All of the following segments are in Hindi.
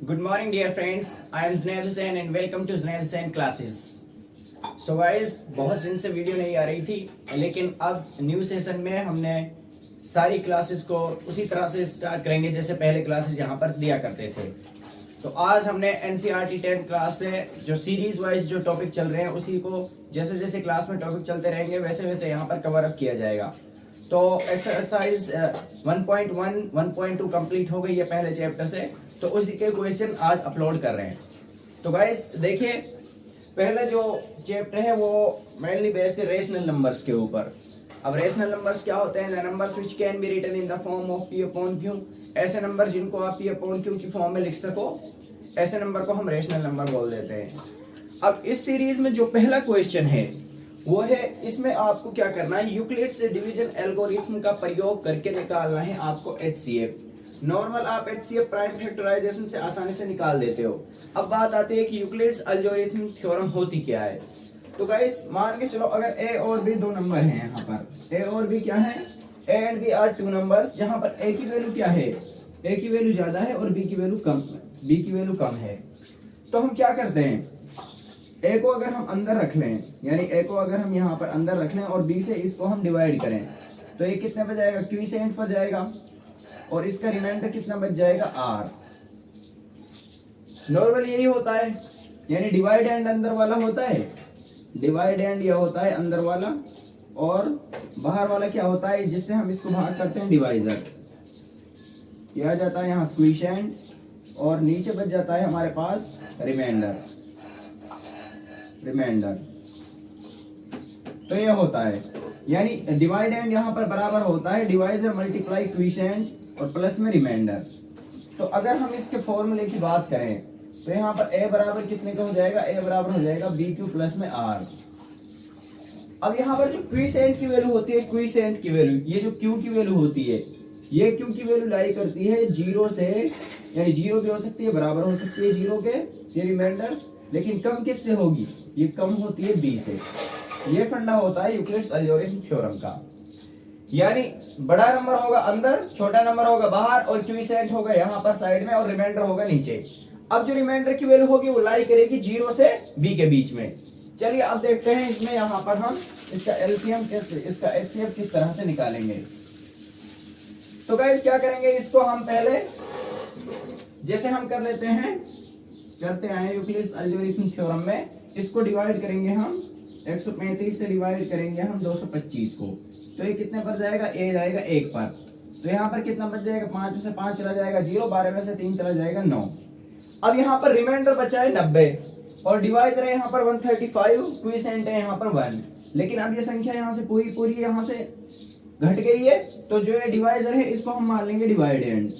Good morning, dear friends. I am Zunaid Hussain and welcome to Zunaid Hussain classes. So guys, बहुत दिन से वीडियो नहीं आ रही थी, लेकिन अब न्यू सेशन में हमने सारी क्लासेस को उसी तरह से स्टार्ट करेंगे जैसे पहले क्लासेस यहाँ पर दिया करते थे। तो आज हमने एनसीईआरटी 10th क्लास से जो सीरीज वाइज जो टॉपिक चल रहे हैं उसी को जैसे जैसे क्लास में टॉपिक चलते रहेंगे वैसे वैसे यहाँ पर कवर अप किया जाएगा। तो एक्सरसाइज 1.1 1.2 कंप्लीट हो गई है पहले चैप्टर से, तो उसी के क्वेश्चन आज अपलोड कर रहे हैं। तो गाइस देखिए, पहले जो चैप्टर है वो मेनली बेस्ड है रेशनल नंबर्स के ऊपर। अब रेशनल नंबर्स क्या होते हैं? The numbers which can be written in the form of p upon q. ऐसे नंबर जिनको आप पी अपॉन क्यू की फॉर्म में लिख सको, ऐसे नंबर को हम रेशनल नंबर बोल देते हैं। अब इस सीरीज में जो पहला क्वेश्चन है वो है, इसमें आपको क्या करना है, यूक्लिड से डिवीजन एल्गोरिथम का प्रयोग करके निकालना है आपको एचसीएफ। नॉर्मल आप एचसीएफ प्राइम फैक्टराइजेशन से आसानी से निकाल देते हो। अब बात आती है कि यूक्लिड्स एल्गोरिथम थ्योरम होती क्या है। तो गाइस मान के चलो, अगर ए और बी दो नंबर हैं, यहाँ पर ए और बी क्या है, A and B are two numbers, जहां पर ए की वैल्यू क्या है, ए की वैल्यू ज्यादा है और बी की वैल्यू कम है। तो हम क्या करते हैं, ए को अगर हम अंदर रख लें, यानी ए को अगर हम यहाँ पर अंदर रख लें और बी से इसको हम डिवाइड करें, तो ये कितने पर जाएगा, क्वीसेंट पर जाएगा, और इसका रिमाइंडर कितना बच जाएगा, आर। नॉर्मल यही होता है, यानी डिवाइड एंड अंदर वाला होता है, डिवाइड एंड यह होता है अंदर वाला, और बाहर वाला क्या होता है, जिससे हम इसको भाग करते हैं, डिवाइजर। यह आ जाता है यहाँ क्वीसेंट, और नीचे बच जाता है हमारे पास रिमाइंडर। तो ये होता है, यानी डिवाइड एंड यहाँ पर बराबर होता है डिवाइजर मल्टीप्लाई क्वीसेंट और प्लस में रिमाइंडर। तो अगर हम इसके फॉर्मूले की बात करें तो यहाँ पर ए बराबर कितने का हो जाएगा, ए बराबर हो जाएगा बी क्यू प्लस में आर। अब यहाँ पर जो क्वीसेंट की वैल्यू होती है, क्वीसेंट की वैल्यू, ये जो क्यू की वैल्यू होती है, ये क्यू की वैल्यू लाई करती है जीरो से, यानी जीरो भी हो सकती है, बराबर हो सकती है जीरो के, ये रिमाइंडर, लेकिन कम किससे होगी, ये कम होती है बी से। ये फंडा होता है यूक्लिड्स एल्गोरिथम थ्योरम का, यानी बड़ा नंबर होगा अंदर, छोटा नंबर होगा बाहर, और क्वीसेंट होगा यहाँ पर साइड में, और रिमाइंडर होगा नीचे। अब जो रिमाइंडर की वैल्यू होगी वो लाई करेगी जीरो से बी के बीच में। चलिए अब देखते हैं इसमें यहाँ पर हम इसका एलसीएम इसका एचसीएफ किस तरह से निकालेंगे। तो गाइस क्या करेंगे, इसको हम पहले जैसे हम कर लेते हैं, करते आए यूक्लिड्स एल्गोरिथम थ्योरम में, इसको डिवाइड करेंगे हम 135 से डिवाइड करेंगे हम 225 को, तो ये कितने पर जाएगा, ए जाएगा 1 पर। तो यहाँ पर कितना बच जाएगा, 5 में से 5 चला जाएगा 0, 12 में से 3 चला जाएगा 9। अब यहाँ पर रिमाइंडर बचा है 90, और डिवाइजर है यहाँ पर 135, क्वीसेंट है यहाँ पर 1। लेकिन अब ये संख्या यहाँ से पूरी यहाँ से घट गई है, तो जो है डिवाइजर है इसको हम मान लेंगे डिवाइड एंड,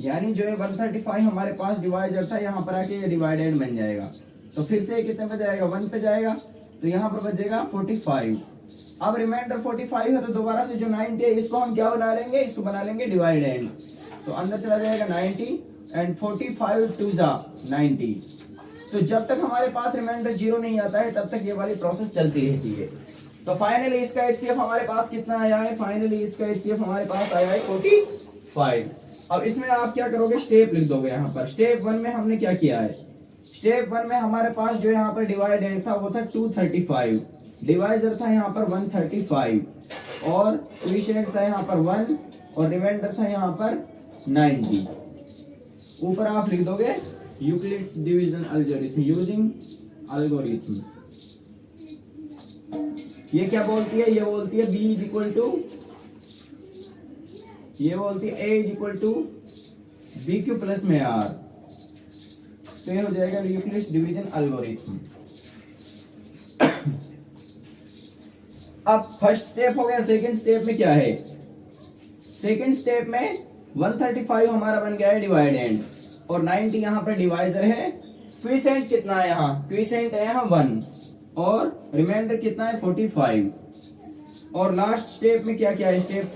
यानी जो है 135 हमारे पास डिवाइजर था, यहाँ पर आके ये डिवाइड एंड बन जाएगा। तो फिर से कितने पे जाएगा, 1 पे जाएगा, तो यहाँ पर बचेगा 45। अब रिमाइंडर 45 है, तो दोबारा से जो 90 है इसको हम क्या बना लेंगे, इसको बना लेंगे डिवाइड एंड। तो अंदर चला जाएगा 90 एंड 45 टू जा 90। तो जब तक हमारे पास रिमाइंडर 0 नहीं आता है तब तक ये वाली प्रोसेस चलती रहती है। तो फाइनली इसका एचसीएफ हमारे पास कितना आया है, फाइनली इसका एचसीएफ हमारे पास आया है 45। अब इसमें आप क्या करोगे, स्टेप लिख दोगे यहाँ पर। स्टेप 1 में हमने क्या किया है, स्टेप 1 में हमारे पास जो यहाँ पर डिवाइड एंड था वो था 235, डिवाइजर था यहाँ पर 135, और क्वीसेंट था यहाँ पर 1, और रिमाइंडर था यहाँ पर 90। ऊपर आप लिख दोगे Euclid's division algorithm using algorithm. ये क्या बोलती है, ये बोलती है बी इज इक्वल टू, ये बोलती है A is equal to B Q plus में आर। तो ये हो जाएगा यूक्लिड्स डिवीजन एल्गोरिथम। अब फर्स्ट स्टेप हो गया, सेकंड स्टेप में क्या है, सेकंड स्टेप में 135 हमारा बन गया है डिवाइड एंड, और 90 यहाँ पर डिवाइजर है। क्वीसेंट कितना है यहाँ, क्वीसेंट है यहाँ 1, और रिमाइंडर कितना है 45। और लास्ट स्टेप में क्या क्या है, स्टेप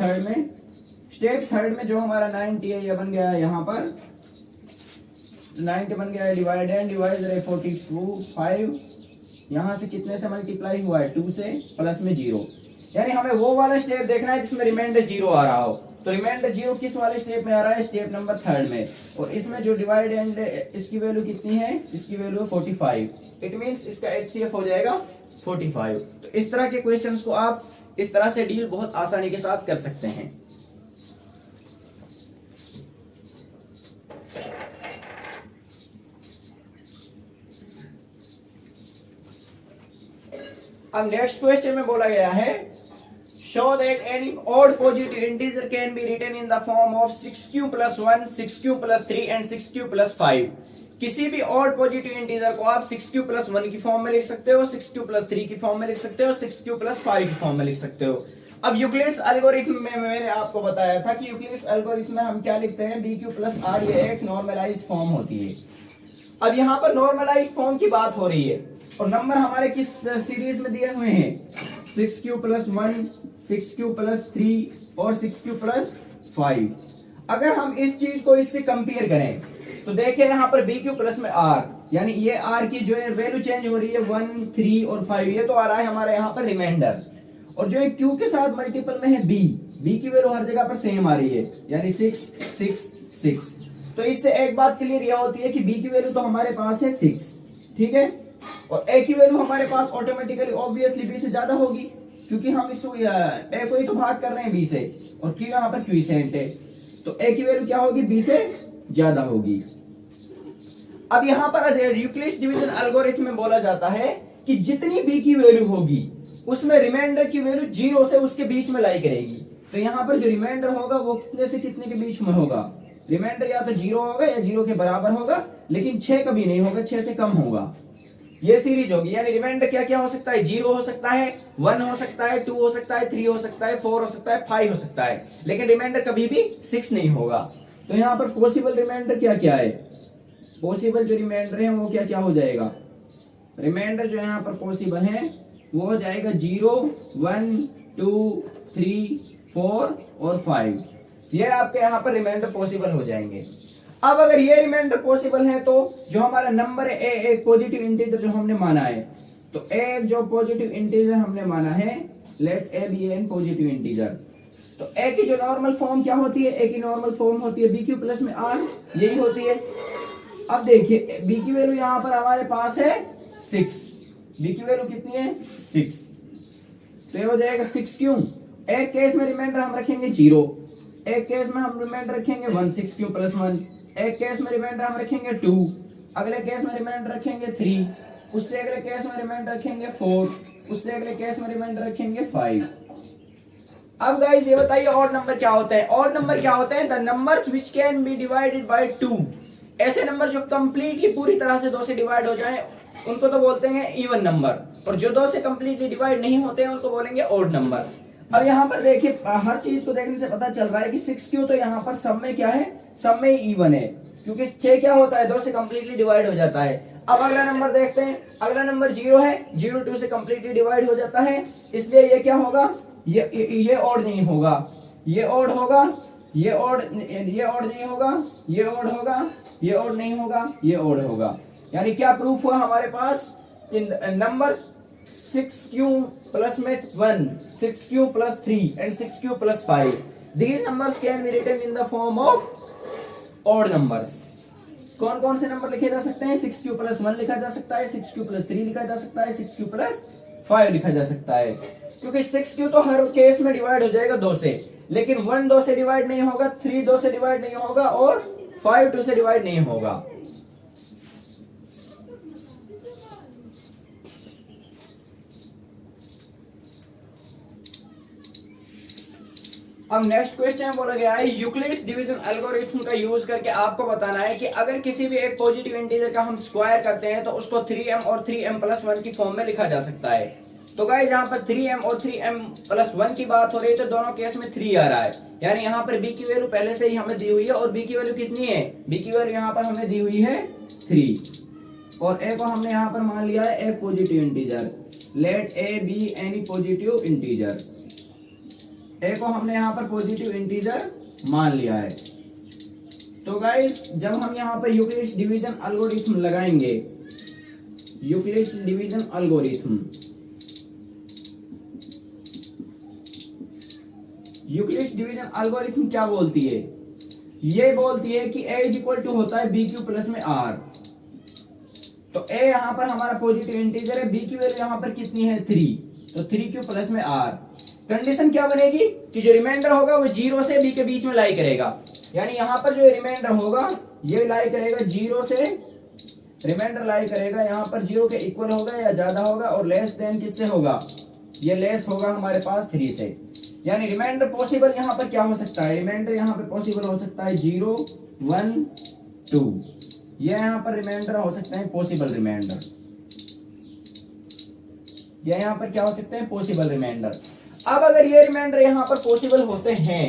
थर्ड में जो हमारा 90 है ये बन गया है यहाँ पर 90 बन गया है डिवाइड एंड, डिवाइजर है 45, यहाँ से कितने से मल्टीप्लाई हुआ है, 2 से, प्लस में 0। यानी हमें वो वाला स्टेप देखना है जिसमें रिमाइंडर 0 आ रहा हो। तो रिमाइंडर 0 किस वाले स्टेप में आ रहा है, स्टेप नंबर 3 में। और इसमें जो डिवाइड एंड इसकी वैल्यू कितनी है, इसकी वैल्यू है 45। इट मींस इसका HCF हो जाएगा 45। तो इस तरह के क्वेश्चंस को आप इस तरह से डील बहुत आसानी के साथ कर सकते हैं। अब नेक्स्ट क्वेश्चन में बोला गया है, show that any odd positive integer can be written in the form of 6q + 1, 6q + 3 and 6q + 5। किसी भी ऑड पॉजिटिव इंटीजर को आप 6q + 1 की फॉर्म में लिख सकते हो, 6q + 3 की फॉर्म में लिख सकते हो, 6q + 5 की फॉर्म में लिख सकते हो। अब यूक्लिड्स एल्गोरिथम में मैंने आपको बताया था कि यूक्लिड्स एल्गोरिथम में हम क्या लिखते हैं, bq + r, ये एक नॉर्मलाइज्ड फॉर्म होती है। अब यहाँ पर नॉर्मलाइज्ड फॉर्म की बात हो रही है और नंबर हमारे किस सीरीज में दिए हुए हैं, 6q + 1, 6q + 3 और 6q + 5। अगर हम इस चीज को इससे कंपेयर करें तो देखिए यहाँ पर bq प्लस में r, यानी ये r की जो है वैल्यू चेंज हो रही है 1, 3 और 5, ये तो आ रहा है हमारे यहाँ पर रिमाइंडर। और जो q के साथ मल्टीपल में है b की वैल्यू हर जगह पर सेम आ रही है, यानी 6, 6, 6। तो इससे एक बात क्लियर यह होती है कि b की वैल्यू तो हमारे पास है 6, ठीक है, और a की वैल्यू हमारे पास ऑटोमेटिकली ऑब्वियसली b से ज्यादा होगी, क्योंकि हम इस a को ही तो भाग कर रहे हैं b से, और q यहाँ पर क्वीसेंट है, तो a की वैल्यू क्या होगी, b से ज्यादा होगी। अब यहाँ पर यूक्लिड्स डिवीजन एल्गोरिथम में बोला जाता है कि जितनी b की वैल्यू होगी उसमें रिमाइंडर की वैल्यू 0 से उसके बीच में लाई करेगी। तो यहाँ पर जो रिमाइंडर होगा वो कितने से कितने के बीच में होगा, रिमाइंडर या तो 0 होगा या 0 के बराबर होगा, लेकिन 6 कभी नहीं होगा, 6 से कम होगा। ये सीरीज होगी, यानी रिमाइंडर क्या क्या हो सकता है, 0 हो सकता है, 1 हो सकता है, 2 हो सकता है, 3 हो सकता है, 4 हो सकता है, 5 हो सकता है, लेकिन रिमाइंडर कभी भी 6 नहीं होगा। तो यहाँ पर पॉसिबल रिमाइंडर क्या क्या है, पॉसिबल जो रिमाइंडर है वो क्या क्या हो जाएगा, रिमाइंडर जो यहाँ पर पॉसिबल है वो हो जाएगा 0, 1, 2, 3, 4 और 5। ये आपके यहाँ पर रिमाइंडर पॉसिबल हो जाएंगे। अब अगर ये रिमाइंडर पॉसिबल है तो जो हमारा नंबर है ए, एक पॉजिटिव इंटीजर जो हमने माना है, तो ए जो पॉजिटिव इंटीजर हमने माना है, let A be an positive integer, तो ए की जो नॉर्मल फॉर्म क्या होती है, ए की नॉर्मल फॉर्म होती है bq प्लस में r, यही होती है। अब देखिए b की वैल्यू यहाँ पर हमारे पास है 6, b की वैल्यू कितनी है 6, तो ये हो जाएगा 6 क्यों, एक केस में रिमाइंडर हम रखेंगे 0, एक केस में हम रिमाइंडर रखेंगे 1, 6q + 1, एक केस में रिमाइंडर हम रखेंगे 2, अगले केस में रिमाइंडर रखेंगे 3, उससे अगले केस में रिमाइंडर रखेंगे 4, उससे अगले केस में रिमाइंडर रखेंगे 5। अब गाइस ये बताइए ऑड नंबर क्या होता है, ऑड नंबर क्या होता है, the numbers which can B divided by 2, ऐसे नंबर जो कंप्लीटली पूरी तरह से 2 से डिवाइड हो जाएं उनको तो बोलते हैं इवन नंबर, और जो 2 से कंप्लीटली डिवाइड नहीं होते हैं उनको बोलेंगे ऑड नंबर। अब यहाँ पर देखिए हर चीज को देखने से पता चल रहा है कि 6q तो यहाँ पर सब में क्या है, सब में इवन है, क्योंकि 6 क्या होता है 2 से कंप्लीटली डिवाइड हो जाता है। अब अगला नंबर देखते हैं, अगला नंबर 0 है, 0 2 से कंप्लीटली डिवाइड हो जाता है, इसलिए ये क्या होगा, ये ऑड नहीं होगा, ये ऑड होगा, ये ऑड नहीं होगा, ये ऑड होगा, ये ऑड नहीं होगा, ये ऑड होगा। यानी क्या प्रूफ हुआ हमारे पास, नंबर 6q प्लस में 1, 6q + 3 and 6q + 5, these numbers can be written in the form of odd numbers। कौन कौन से नंबर लिखे जा सकते हैं, 6q + 1 लिखा जा सकता है, 6q + 3 लिखा जा सकता है, 6q + 5 लिखा जा सकता है, क्योंकि 6q तो हर केस में डिवाइड हो जाएगा 2 से, लेकिन 1 2 से डिवाइड नहीं होगा, 3 2 से डिवाइड नहीं होगा और 5 2 से डिवाइड नहीं होगा। अब नेक्स्ट क्वेश्चन बोला गया है, यूक्लिड्स डिवीजन एल्गोरिथम का यूज करके आपको बताना है कि अगर किसी भी एक पॉजिटिव इंटीजर का हम स्क्वायर करते हैं तो उसको 3m और 3m + 1 की फॉर्म में लिखा जा सकता है। तो गाइस यहाँ पर 3m और 3m + 1 की बात हो रही है, तो दोनों केस में 3 आ रहा है, यानी यहाँ पर b की वैल्यू पहले से ही हमें दी हुई है, और b की वैल्यू कितनी है, b की वैल्यू यहाँ पर हमें दी हुई है 3, और a को हमने यहाँ पर मान लिया है एक positive integer, let a be any positive integer, A को हमने यहाँ पर पॉजिटिव इंटीजर मान लिया है। तो गाइस जब हम यहाँ पर यूक्लिड्स डिवीजन एल्गोरिथम लगाएंगे, Euclid's division algorithm, Euclid's division algorithm क्या बोलती है? ये बोलती है कि a इज इक्वल टू होता है बी क्यू प्लस में r। तो a यहाँ पर हमारा पॉजिटिव इंटीजर है, b की वैल्यू यहाँ पर कितनी है 3, तो 3q प्लस में r। कंडीशन क्या बनेगी कि जो रिमाइंडर होगा वो 0 से b के बीच में लाई करेगा, यानी यहाँ पर जो रिमाइंडर होगा ये लाई करेगा 0 से, रिमाइंडर लाई करेगा यहाँ पर 0 के इक्वल होगा या ज्यादा होगा, और लेस देन किससे होगा, ये लेस होगा हमारे पास 3 से। यानी रिमाइंडर पॉसिबल यहाँ पर क्या हो सकता है, रिमाइंडर यहाँ पर पॉसिबल हो सकता है 0 1 2, ये यहाँ पर रिमाइंडर हो सकता है पॉसिबल रिमाइंडर, ये यहाँ पर क्या हो सकते हैं पॉसिबल रिमाइंडर। अब अगर ये रिमाइंडर यहाँ पर पॉसिबल होते हैं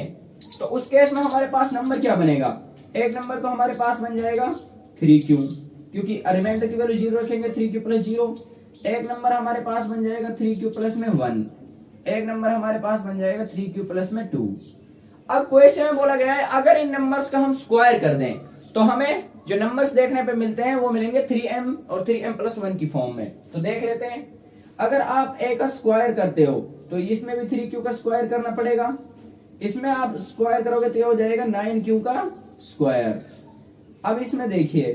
तो उस केस में हमारे पास नंबर क्या बनेगा, एक नंबर तो हमारे पास बन जाएगा 3q, क्योंकि रिमाइंडर की वैल्यू 0 रखेंगे 3q प्लस 0। एक नंबर हमारे पास बन जाएगा 3q प्लस में 1, एक नंबर हमारे पास बन जाएगा 3q प्लस में 2। अब क्वेश्चन में बोला गया है अगर इन नंबर्स का हम स्क्वायर कर दें तो हमें जो नंबर्स देखने पे मिलते हैं वो मिलेंगे 3m और 3m प्लस 1 की फॉर्म में। तो देख लेते हैं, अगर आप a का स्क्वायर करते हो तो इसमें भी 3q का स्क्वायर करना पड़ेगा, इसमें आप स्क्वायर करोगे तो ये हो जाएगा 9q का स्क्वायर। अब इसमें देखिए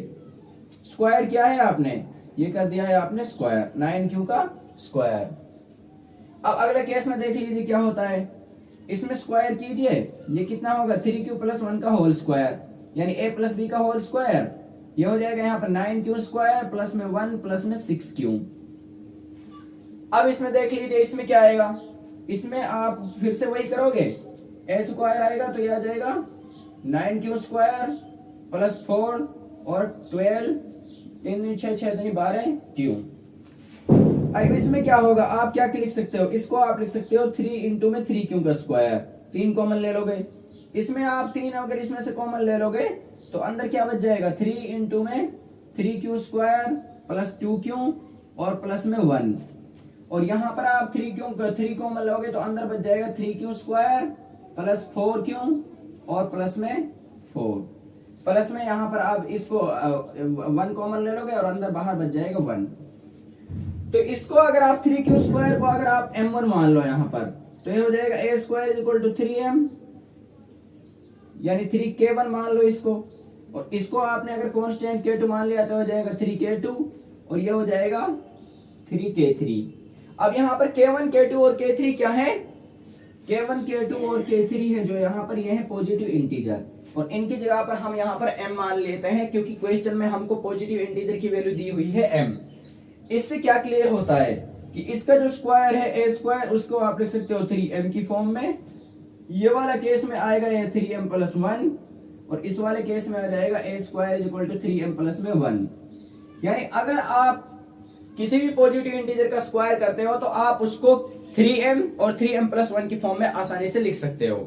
स्क्वायर क्या है, आपने ये कर दिया है आपने स्क्वायर 9q का स्क्वायर। अब अगले केस में देख लीजिए क्या होता है, इसमें स्क्वायर कीजिए, ये कितना होगा 3q प्लस 1 का होल स्क्वायर, यानी a प्लस b का होल स्क्वायर, ये हो जाएगा यहाँ पर 9q स्क्वायर प्लस में 1 प्लस में 6q। अब इसमें देख लीजिए इसमें क्या आएगा, इसमें आप फिर से वही करोगे, a स्क्वायर आएगा तो ये आ जाएगा 9q स्क्वायर प्लस 4 और 12, 3 6 6 12q। अब इसमें क्या होगा, आप क्या लिख सकते हो, इसको आप लिख सकते हो 3 इंटू में 3q का स्क्वायर, 3 कॉमन ले लोगे, इसमें आप 3 अगर इसमें से कॉमन ले लोगे तो अंदर क्या बच जाएगा 3 इंटू में 3q स्क्वायर प्लस 2q और प्लस में 1, और यहाँ पर आप 3 कॉमन लोगे तो अंदर बच जाएगा 3q स्क्वायर प्लस 4q और प्लस में 4, प्लस में यहाँ पर आप इसको 1 कॉमन ले लोगे और अंदर बाहर बच जाएगा 1। तो इसको अगर आप 3q स्क्वायर को अगर आप m1 मान लो यहाँ पर, तो ये हो जाएगा a square is equal to 3m, यानी 3k1 मान लो इसको, और इसको आपने अगर कांस्टेंट k2 मान लिया तो हो जाएगा 3k2 और ये हो जाएगा 3k3। अब यहाँ पर k1 k2 और k3 क्या है, k1 k2 और k3 है जो यहाँ पर ये है पॉजिटिव इंटीजर, और इनकी जगह पर हम यहाँ पर m मान लेते हैं क्योंकि क्वेश्चन में हमको पॉजिटिव इंटीजर की वैल्यू दी हुई है m। इससे क्या क्लियर होता है कि इसका जो स्क्वायर है a स्क्वायर उसको आप लिख सकते हो 3m की फॉर्म में, ये वाला केस में आएगा ये 3m प्लस 1 और इस वाले केस में आ जाएगा a square is equal to 3m plus में 1। यानी अगर आप किसी भी पॉजिटिव इंटीजर का स्क्वायर करते हो तो आप उसको 3m और 3m प्लस 1 की फॉर्म में आसानी से लिख सकते हो।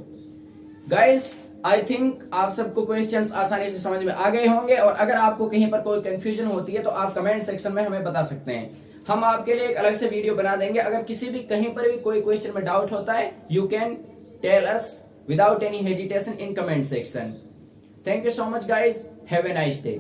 गाइस आई थिंक आप सबको क्वेश्चंस आसानी से समझ में आ गए होंगे, और अगर आपको कहीं पर कोई कंफ्यूजन होती है तो आप कमेंट सेक्शन में हमें बता सकते हैं, हम आपके लिए एक अलग से वीडियो बना देंगे। अगर किसी भी कहीं पर भी कोई क्वेश्चन में डाउट होता है you can tell us without any hesitation in comment section. Thank you so much guys, have a nice day.